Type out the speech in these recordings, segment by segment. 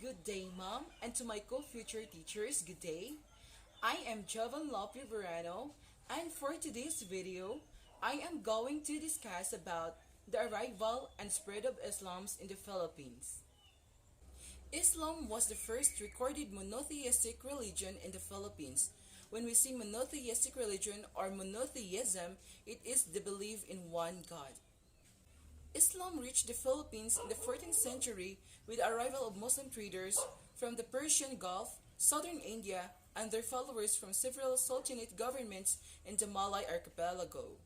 Good day, Mom, and to my co-future teachers, good day. I am Jovan Lope Verano, and for today's video, I am going to discuss about the arrival and spread of Islam in the Philippines. Islam was the first recorded monotheistic religion in the Philippines. When we see monotheistic religion or monotheism, it is the belief in one God. Islam reached the Philippines in the 14th century with the arrival of Muslim traders from the Persian Gulf, southern India, and their followers from several Sultanate governments in the Malay archipelago.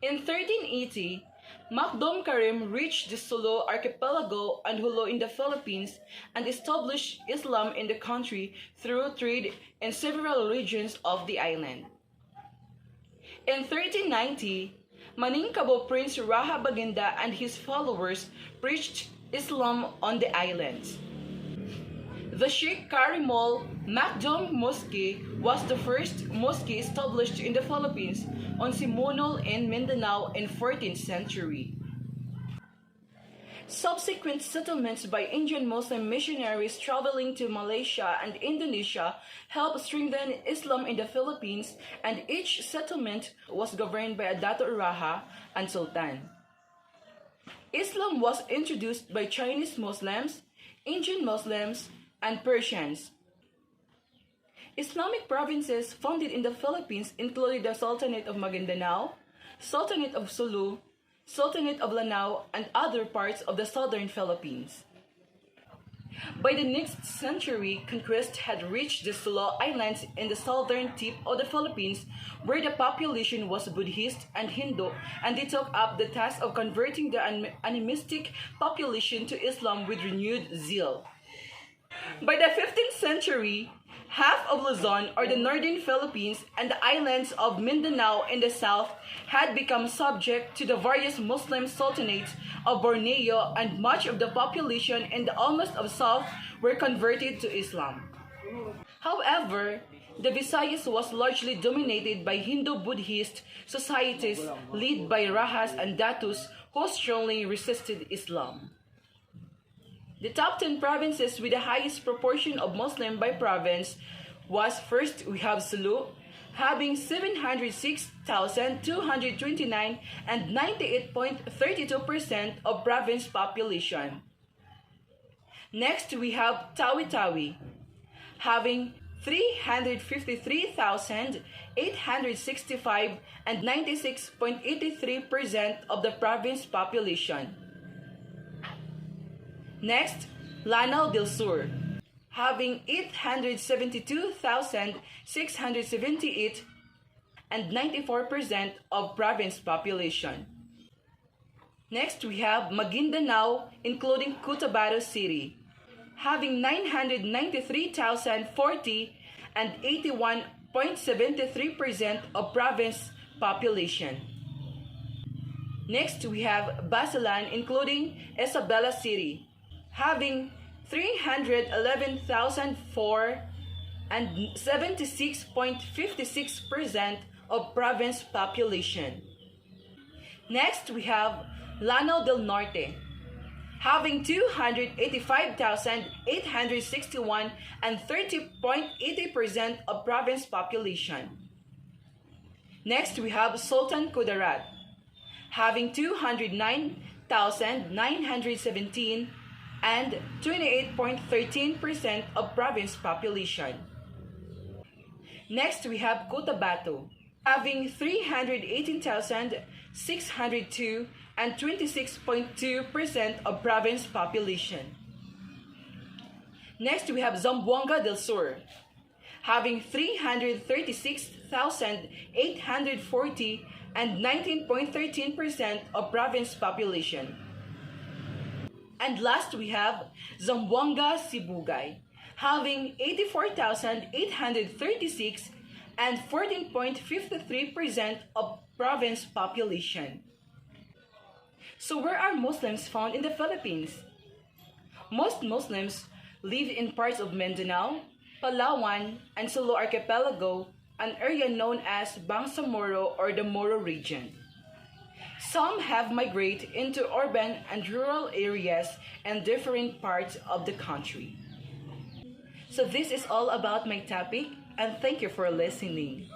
In 1380, Makdum Karim reached the Sulu archipelago and Hulu in the Philippines and established Islam in the country through trade in several regions of the island. In 1390, Maningkabo Prince Raha Baginda and his followers preached Islam on the islands. The Sheikh Karimul Makdum Mosque was the first mosque established in the Philippines on Simunul in Mindanao in 14th century. Subsequent settlements by Indian Muslim missionaries traveling to Malaysia and Indonesia helped strengthen Islam in the Philippines, and each settlement was governed by a Dato' Raha and Sultan. Islam was introduced by Chinese Muslims, Indian Muslims, and Persians. Islamic provinces founded in the Philippines included the Sultanate of Maguindanao, Sultanate of Sulu, Sultanate of Lanao, and other parts of the southern Philippines. By the next century, conquest had reached the Sulu Islands in the southern tip of the Philippines, where the population was Buddhist and Hindu, and they took up the task of converting the animistic population to Islam with renewed zeal. By the 15th century, half of Luzon, or the northern Philippines, and the islands of Mindanao in the south had become subject to the various Muslim sultanates of Borneo, and much of the population in the almost of south were converted to Islam. However, the Visayas was largely dominated by Hindu-Buddhist societies led by Rahas and Datus who strongly resisted Islam. The top 10 provinces with the highest proportion of Muslim by province was: first we have Sulu, having 706,229 and 98.32% of province population. Next we have Tawi-Tawi, having 353,865 and 96.83% of the province population. Next, Lanao del Sur, having 872,678 and 94% of province population. Next, we have Maguindanao, including Cotabato City, having 993,040 and 81.73% of province population. Next, we have Basilan, including Isabela City, having 311,004 and 76.56% of province population. Next, we have Lanao del Norte, having 285,861 and 30.80% of province population. Next, we have Sultan Kudarat, having 209,917 and 28.13% of province population. Next, we have Cotabato, having 318,602 and 26.2% of province population. Next, we have Zamboanga del Sur, having 336,840 and 19.13% of province population. And last, we have Zamboanga Sibugay, having 84,836 and 14.53% of province population. So where are Muslims found in the Philippines? Most Muslims live in parts of Mindanao, Palawan, and Sulu Archipelago, an area known as Bangsamoro or the Moro region. Some have migrated into urban and rural areas and different parts of the country. So this is all about my topic, and thank you for listening.